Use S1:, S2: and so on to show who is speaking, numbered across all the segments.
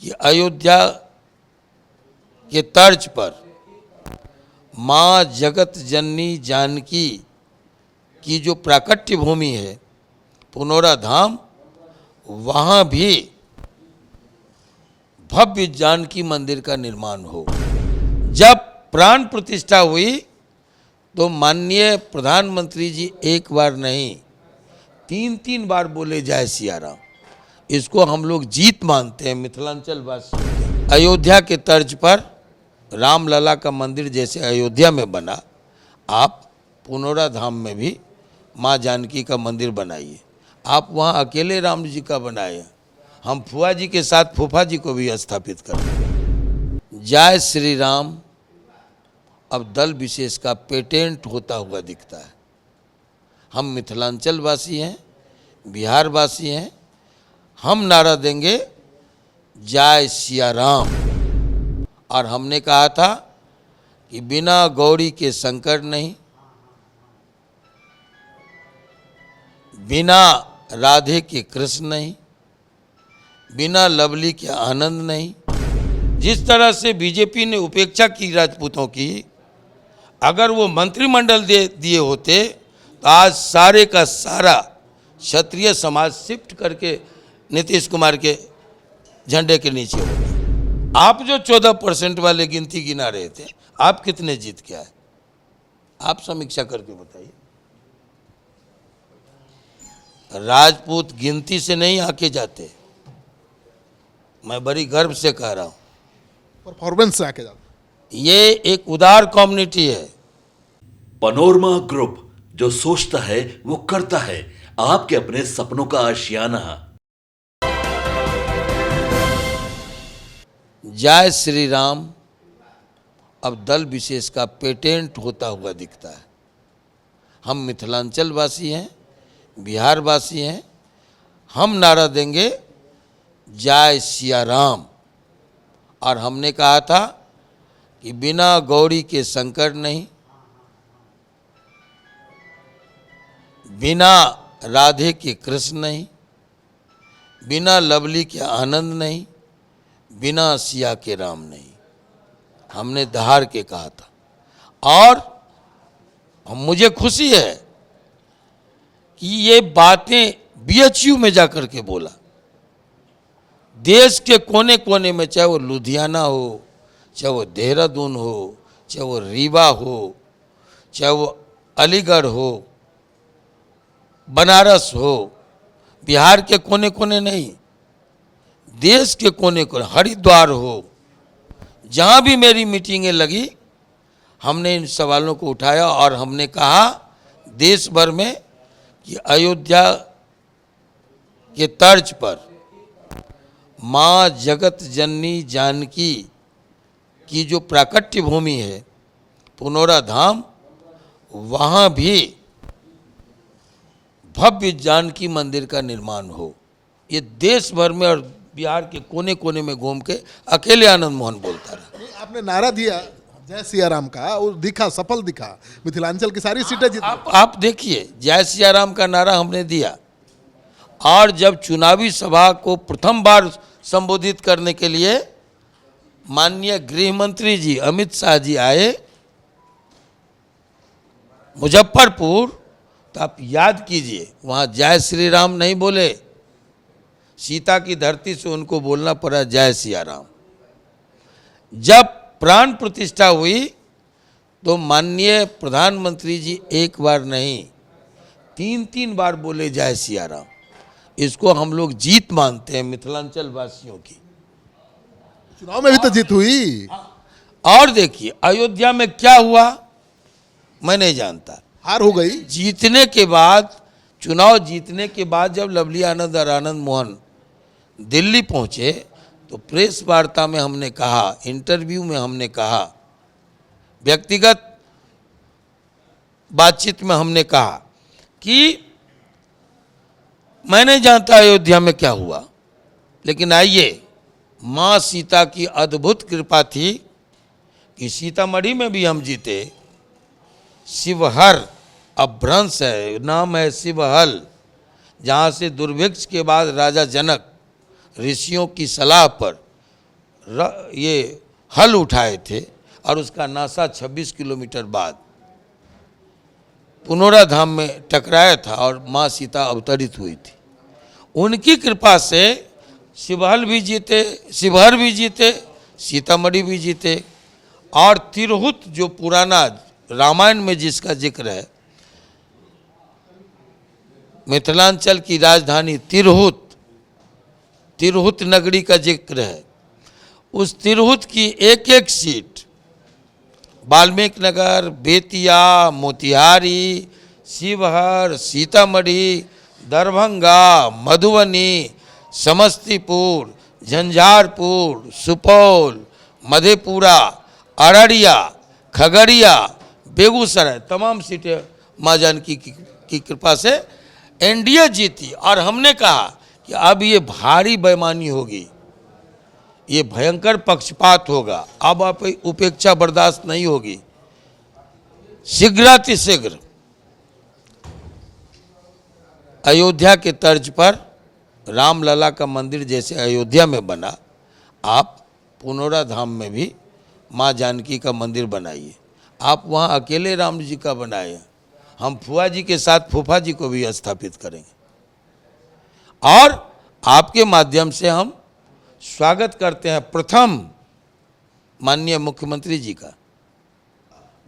S1: कि अयोध्या के तर्ज पर माँ जगत जननी जानकी की जो प्राकट्य भूमि है पुनौरा धाम, वहाँ भी भव्य जानकी मंदिर का निर्माण हो। जब प्राण प्रतिष्ठा हुई तो माननीय प्रधानमंत्री जी एक बार नहीं 3 बार बोले जय सिया राम। इसको हम लोग जीत मानते हैं मिथिलांचल वासी। अयोध्या के तर्ज पर रामलला का मंदिर जैसे अयोध्या में बना, आप पुनौरा धाम में भी माँ जानकी का मंदिर बनाइए। आप वहाँ अकेले राम जी का बनाए, हम फुआ जी के साथ फूफा जी को भी स्थापित करें। जय श्री राम अब दल विशेष का पेटेंट होता हुआ दिखता है। हम मिथिलांचल वासी हैं, बिहार वासी हैं, हम नारा देंगे जय सिया राम। और हमने कहा था कि बिना गौरी के शंकर नहीं, बिना राधे के कृष्ण नहीं, बिना लवली के आनंद नहीं। जिस तरह से बीजेपी ने उपेक्षा की राजपूतों की, अगर वो मंत्रिमंडल दिए होते तो आज सारे का सारा क्षत्रिय समाज शिफ्ट करके नीतीश कुमार के झंडे के नीचे होते। आप जो 14% वाले गिनती गिना रहे थे, आप कितने जीत के आए? आप समीक्षा करके बताइए। राजपूत गिनती से नहीं आके जाते, मैं बड़ी गर्व से कह रहा हूं,
S2: परफॉर्मेंस से आके जाते।
S1: ये एक उदार कम्युनिटी है।
S3: पनोरमा ग्रुप, जो सोचता है वो करता है। आपके अपने सपनों का आशियाना।
S1: जय श्री राम अब दल विशेष का पेटेंट होता हुआ दिखता है। हम मिथिलांचल वासी हैं, बिहार वासी हैं, हम नारा देंगे जय सिया राम। और हमने कहा था कि बिना गौरी के शंकर नहीं, बिना राधे के कृष्ण नहीं, बिना लवली के आनंद नहीं, बिना सिया के राम नहीं। हमने दहाड़ के कहा था। और मुझे खुशी है कि ये बातें बीएचयू में जाकर के बोला। देश के कोने कोने में, चाहे वो लुधियाना हो, चाहे वो देहरादून हो, चाहे वो रीवा हो, चाहे वो अलीगढ़ हो, बनारस हो, बिहार के कोने कोने नहीं, देश के कोने कोने, हरिद्वार हो, जहाँ भी मेरी मीटिंगें लगी, हमने इन सवालों को उठाया और हमने कहा देश भर में कि अयोध्या के तर्ज पर माँ जगत जननी जानकी की जो प्राकट्य भूमि है पुनौरा धाम, वहाँ भी भव्य जानकी मंदिर का निर्माण हो। ये देश भर में और बिहार के कोने कोने में घूम के अकेले आनंद मोहन बोलता रहा।
S2: आपने नारा दिया जय सिया राम का, और दिखा, सफल दिखा, मिथिलांचल की सारी सीटें जीत।
S1: आप देखिए, जय सिया राम का नारा हमने दिया, और जब चुनावी सभा को प्रथम बार संबोधित करने के लिए माननीय गृह मंत्री जी अमित शाह जी आए मुजफ्फरपुर, तो आप याद कीजिए, वहाँ जय श्री राम नहीं बोले, सीता की धरती से उनको बोलना पड़ा जय सिया राम। जब प्राण प्रतिष्ठा हुई तो माननीय प्रधानमंत्री जी एक बार नहीं 3 बार बोले जय सिया राम। इसको हम लोग जीत मानते हैं मिथिलांचल वासियों की।
S2: चुनाव में भी तो जीत हुई।
S1: और देखिए अयोध्या में क्या हुआ मैं नहीं जानता,
S2: हार हो गई।
S1: जीतने के बाद, चुनाव जीतने के बाद जब लवली आनंद और आनंद मोहन दिल्ली पहुंचे तो प्रेस वार्ता में हमने कहा, इंटरव्यू में हमने कहा, व्यक्तिगत बातचीत में हमने कहा कि मैं नहीं जानता अयोध्या में क्या हुआ, लेकिन आइए, माँ सीता की अद्भुत कृपा थी कि सीतामढ़ी में भी हम जीते। शिवहर अभ्रंश है, नाम है शिवहल, जहाँ से दुर्भिक्ष के बाद राजा जनक ऋषियों की सलाह पर ये हल उठाए थे और उसका नासा 26 किलोमीटर बाद पुनौरा धाम में टकराया था और माँ सीता अवतरित हुई थी। उनकी कृपा से शिवहर भी जीते, सीतामढ़ी भी जीते और तिरहुत जो पुराना रामायण में जिसका जिक्र है, मिथिलांचल की राजधानी तिरहुत नगरी का जिक्र है। उस तिरहुत की एक एक सीट वाल्मीकि नगर, बेतिया, मोतिहारी, शिवहर, सीतामढ़ी, दरभंगा, मधुबनी, समस्तीपुर, झंझारपुर, सुपौल, मधेपुरा, अररिया, खगड़िया, बेगूसराय, तमाम सीटें माँ जानकी की कृपा से एनडीए जीती। और हमने कहा कि अब ये भारी बेईमानी होगी, ये भयंकर पक्षपात होगा, अब आप उपेक्षा बर्दाश्त नहीं होगी। शीघ्रातिशीघ्र अयोध्या के तर्ज पर रामलला का मंदिर जैसे अयोध्या में बना, आप पुनौरा धाम में भी माँ जानकी का मंदिर बनाइए। आप वहाँ अकेले राम जी का बनाए, हम फुआ जी के साथ फूफा जी को भी स्थापित करेंगे। और आपके माध्यम से हम स्वागत करते हैं प्रथम माननीय मुख्यमंत्री जी का,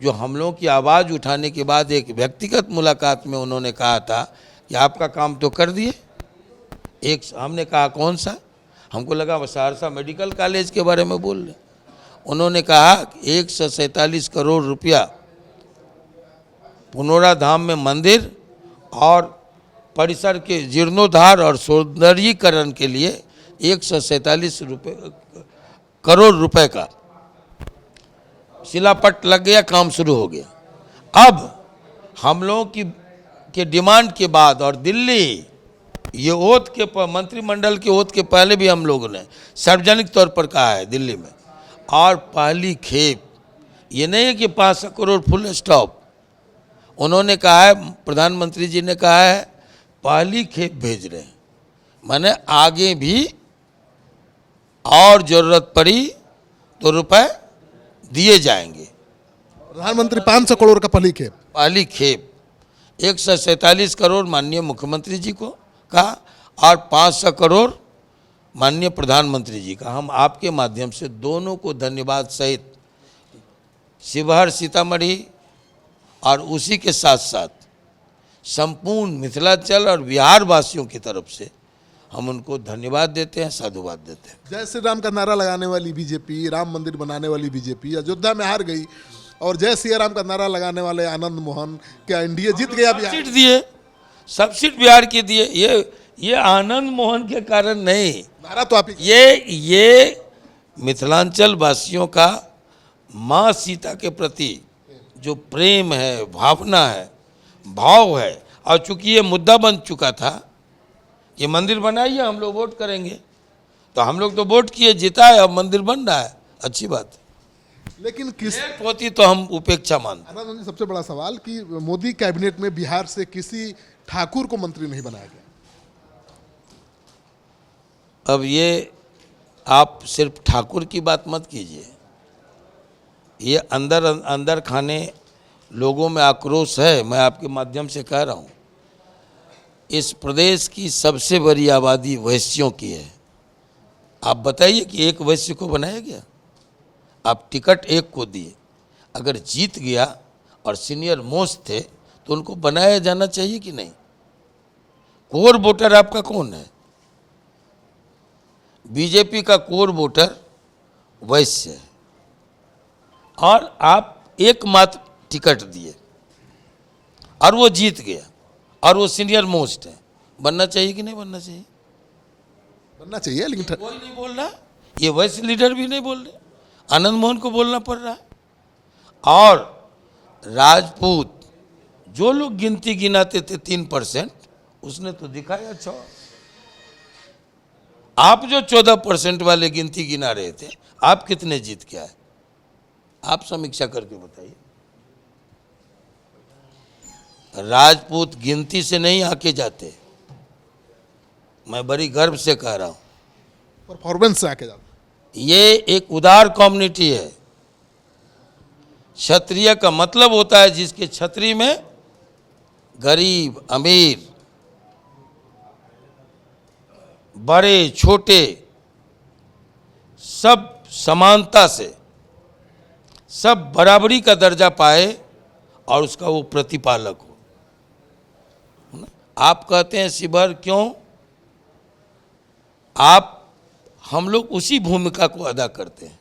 S1: जो हम लोगों की आवाज़ उठाने के बाद एक व्यक्तिगत मुलाकात में उन्होंने कहा था कि आपका काम तो कर दिए। एक हमने कहा कौन सा, हमको लगा सहरसा मेडिकल कॉलेज के बारे में बोल रहे। उन्होंने कहा 147 करोड़ रुपया पुनौरा धाम में मंदिर और परिसर के जीर्णोद्धार और सौंदर्यीकरण के लिए 147 करोड़ रुपए का शिलापट लग गया, काम शुरू हो गया। अब हम लोगों के डिमांड के बाद और दिल्ली ये ओथ के मंत्रिमंडल के ओथ के पहले भी हम लोगों ने सार्वजनिक तौर पर कहा है दिल्ली में, और पहली खेप ये नहीं है कि 500 करोड़ फुल स्टॉप, उन्होंने कहा है, प्रधानमंत्री जी ने कहा है पहली खेप भेज रहे हैं, माने आगे भी और जरूरत पड़ी तो रुपए दिए जाएंगे।
S2: प्रधानमंत्री 500 करोड़ का पहली खेप
S1: 147 करोड़ माननीय मुख्यमंत्री जी को कहा और 500 करोड़ माननीय प्रधानमंत्री जी का। हम आपके माध्यम से दोनों को धन्यवाद सहित शिवहर, सीतामढ़ी और उसी के साथ साथ संपूर्ण मिथिलांचल और बिहार वासियों की तरफ से हम उनको धन्यवाद देते हैं, साधुवाद देते हैं।
S2: जय श्री राम का नारा लगाने वाली बीजेपी, राम मंदिर बनाने वाली बीजेपी अयोध्या में हार गई, और जय सिया राम का नारा लगाने वाले आनंद मोहन, क्या एनडीए जीत गया?
S1: सब सीट दिए, सब सीट बिहार के दिए। ये आनंद मोहन के कारण नहीं,
S2: नारा तो आप
S1: ये मिथिलांचल वासियों का माँ सीता के प्रति जो प्रेम है, भावना है, भाव है, और चूंकि ये मुद्दा बन चुका था, ये मंदिर बनाइए हम लोग वोट करेंगे, तो हम लोग तो वोट किए, जीता है, अब मंदिर बन रहा है, अच्छी बात है।
S2: लेकिन किस
S1: होती तो हम उपेक्षा मानते।
S2: आनंद जी, सबसे बड़ा सवाल कि मोदी कैबिनेट में बिहार से किसी ठाकुर को मंत्री नहीं बनाया गया।
S1: अब ये आप सिर्फ ठाकुर की बात मत कीजिए, ये अंदर खाने लोगों में आक्रोश है। मैं आपके माध्यम से कह रहा हूँ, इस प्रदेश की सबसे बड़ी आबादी वैश्यों की है। आप बताइए कि एक वैश्य को बनाया गया? आप टिकट एक को दिए, अगर जीत गया और सीनियर मोस्ट थे तो उनको बनाया जाना चाहिए कि नहीं? कोर वोटर आपका कौन है? बीजेपी का कोर वोटर वैश्य है, और आप एकमात्र टिकट दिए और वो जीत गया और वो सीनियर मोस्ट है, बनना चाहिए कि नहीं बनना चाहिए?
S2: बनना चाहिए, लेकिन
S1: कोई नहीं बोल रहा, ये वैश्य लीडर भी नहीं बोल रहे, आनंद मोहन को बोलना पड़ रहा है। और राजपूत जो लोग गिनती गिनाते थे 3%, उसने तो दिखाया अच्छा। आप जो 14% वाले गिनती गिना रहे थे, आप कितने जीत के आए? आप समीक्षा करके बताइए। राजपूत गिनती से नहीं आके जाते, मैं बड़ी गर्व से कह रहा हूं,
S2: परफॉर्मेंस से आके जाते।
S1: ये एक उदार कम्युनिटी है। क्षत्रिय का मतलब होता है जिसके छतरी में गरीब अमीर, बड़े छोटे सब समानता से, सब बराबरी का दर्जा पाए और उसका वो प्रतिपालक हो। है ना? आप कहते हैं शिवहर क्यों? हम लोग उसी भूमिका को अदा करते हैं।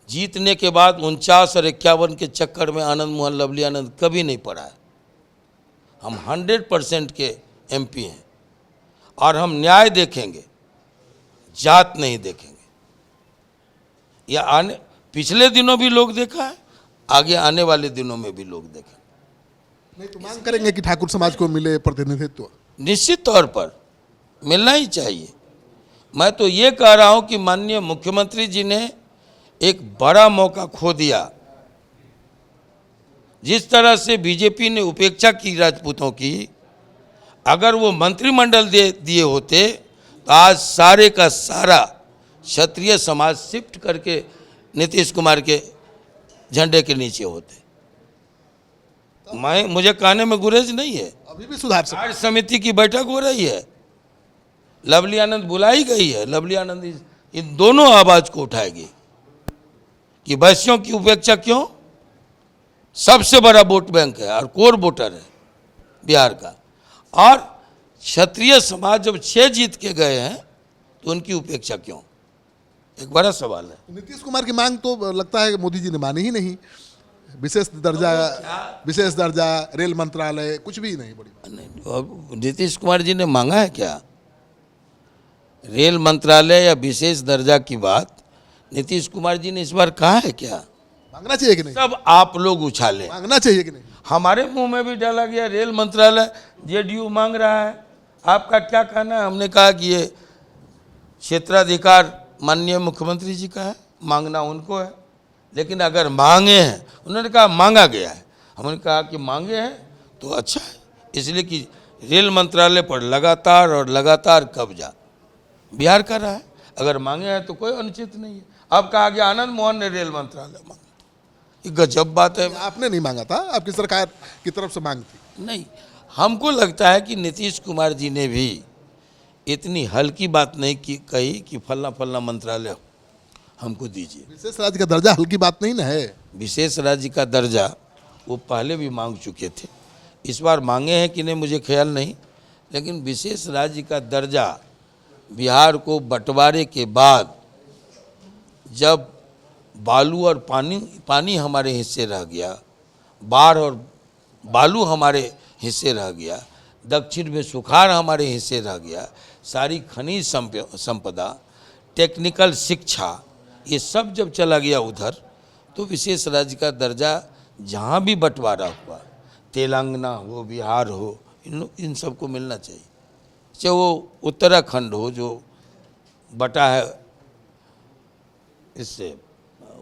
S1: जीतने के बाद 49 और 51 के चक्कर में आनंद मोहन लवली आनंद कभी नहीं पड़ा है। हम 100% के एमपी हैं और हम न्याय देखेंगे, जात नहीं देखेंगे। या पिछले दिनों भी लोग देखा है, आगे आने वाले दिनों में भी लोग देखेंगे।
S2: नहीं तो मांग करेंगे कि ठाकुर समाज को मिले प्रतिनिधित्व?
S1: निश्चित तौर पर मिलना ही चाहिए। मैं तो ये कह रहा हूं कि माननीय मुख्यमंत्री जी ने एक बड़ा मौका खो दिया। जिस तरह से बीजेपी ने उपेक्षा की राजपूतों की, अगर वो मंत्रिमंडल दिए होते तो आज सारे का सारा क्षत्रिय समाज शिफ्ट करके नीतीश कुमार के झंडे के नीचे होते। मुझे कहने में गुरेज नहीं है।
S2: अभी भी सुधार सकते।
S1: कार्य समिति की बैठक हो रही है, लवली आनंद बुलाई गई है। लवली आनंद इन दोनों आवाज को उठाएगी कि वैश्यों की उपेक्षा क्यों? सबसे बड़ा वोट बैंक है और कोर वोटर है बिहार का, और क्षत्रिय समाज जब 6 जीत के गए हैं तो उनकी उपेक्षा क्यों? एक बड़ा सवाल है।
S2: नीतीश कुमार की मांग तो लगता है कि मोदी जी ने मानी ही नहीं। विशेष दर्जा, रेल मंत्रालय, कुछ भी नहीं। बड़ी
S1: नहीं, नीतीश कुमार जी ने मांगा है क्या? रेल मंत्रालय या विशेष दर्जा की बात नीतीश कुमार जी ने इस बार कहा है क्या?
S2: मांगना चाहिए कि नहीं?
S1: सब आप लोग उछाले।
S2: मांगना चाहिए कि नहीं?
S1: हमारे मुंह में भी डाला गया रेल मंत्रालय जेडीयू मांग रहा है, आपका क्या कहना है? हमने कहा कि ये क्षेत्राधिकार माननीय मुख्यमंत्री जी का है, मांगना उनको है। लेकिन अगर मांगे हैं, उन्होंने कहा मांगा गया है, हमने कहा कि मांगे हैं तो अच्छा है, इसलिए कि रेल मंत्रालय पर लगातार और लगातार कब्जा बिहार कर रहा है। अगर मांगे हैं तो कोई अनुचित नहीं है। अब कहा गया आनंद मोहन ने रेल मंत्रालय मांगा, ये गजब बात है।
S2: आपने नहीं मांगा था, आपकी सरकार की तरफ से मांग थी।
S1: नहीं, हमको लगता है कि नीतीश कुमार जी ने भी इतनी हल्की बात नहीं कही कि फलना फलना मंत्रालय हमको दीजिए।
S2: विशेष राज्य का दर्जा हल्की बात नहीं ना है।
S1: विशेष राज्य का दर्जा वो पहले भी मांग चुके थे, इस बार मांगे हैं कि नहीं मुझे ख्याल नहीं, लेकिन विशेष राज्य का दर्जा बिहार को बंटवारे के बाद जब बालू और पानी हमारे हिस्से रह गया, बाढ़ और बालू हमारे हिस्से रह गया, दक्षिण में सुखाड़ हमारे हिस्से रह गया, सारी खनिज संपदा, टेक्निकल शिक्षा, ये सब जब चला गया उधर, तो विशेष राज्य का दर्जा जहाँ भी बंटवारा हुआ, तेलंगाना हो, बिहार हो, इन सबको मिलना चाहिए। चाहे वो उत्तराखंड हो जो बटा है इससे,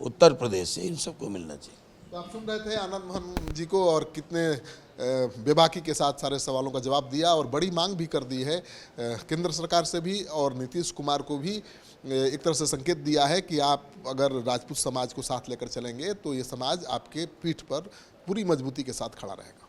S1: उत्तर प्रदेश से, इन सबको मिलना चाहिए।
S2: तो आप सुन रहे थे आनंद मोहन जी को, और कितने बेबाकी के साथ सारे सवालों का जवाब दिया और बड़ी मांग भी कर दी है केंद्र सरकार से भी, और नीतीश कुमार को भी एक तरह से संकेत दिया है कि आप अगर राजपूत समाज को साथ लेकर चलेंगे तो ये समाज आपके पीठ पर पूरी मजबूती के साथ खड़ा रहेगा।